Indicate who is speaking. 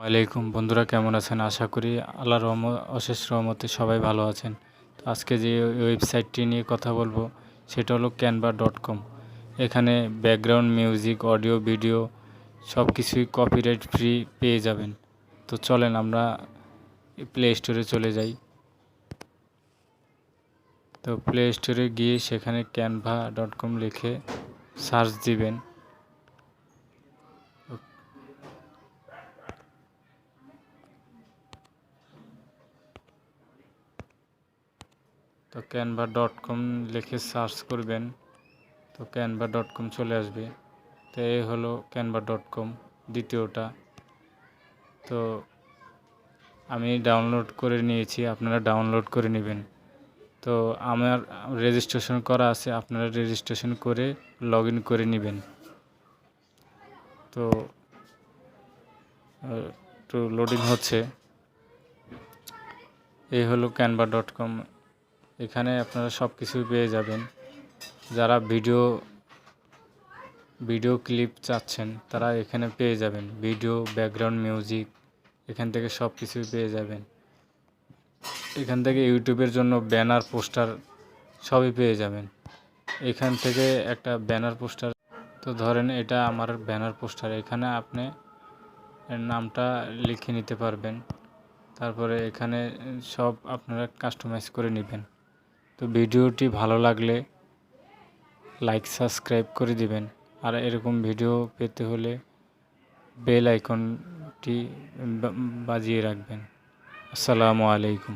Speaker 1: ওয়ালাইকুম বন্ধুরা, কেমন আছেন? আশা করি আল্লাহর অশেষ রহমতে সবাই ভালো আছেন। তো আজকে যে ওয়েবসাইটটি নিয়ে কথা বলবো সেটা হলো canva.com। এখানে ব্যাকগ্রাউন্ড মিউজিক, অডিও, ভিডিও সব কিছুই কপিরাইট ফ্রি পেয়ে যাবেন। তো চলেন আমরা প্লে স্টোরে চলে যাই। তো প্লে স্টোরে গিয়ে সেখানে canva.com লিখে সার্চ দিবেন। তো canva.com লিখে সার্চ করবেন, তো canva.com চলে আসবে। তো এই হলো canva.com দ্বিতীয়টা। তো আমি ডাউনলোড করে নিয়েছি, আপনারা ডাউনলোড করে নেবেন। তো আমার রেজিস্ট্রেশন করা আছে, আপনারা রেজিস্ট্রেশন করে লগ ইন করে নেবেন। তো একটু লোডিং হচ্ছে। এই হলো canva.com। এখানে আপনারা সব কিছুই পেয়ে যাবেন। যারা ভিডিও ক্লিপ চাচ্ছেন তারা এখানে পেয়ে যাবেন। ভিডিও, ব্যাকগ্রাউন্ড মিউজিক এখান থেকে সব কিছুই পেয়ে যাবেন। এখান থেকে ইউটিউবের জন্য ব্যানার, পোস্টার সবই পেয়ে যাবেন। এখান থেকে একটা ব্যানার পোস্টার, তো ধরেন এটা আমার ব্যানার পোস্টার, এখানে আপনি এর নামটা লিখে নিতে পারবেন। তারপরে এখানে সব আপনারা কাস্টমাইজ করে নেবেন। তো ভিডিওটি ভালো লাগলে লাইক, সাবস্ক্রাইব করে দিবেন। আর এরকম ভিডিও পেতে হলে বেল আইকনটি বাজিয়ে রাখবেন। আসসালামু আলাইকুম।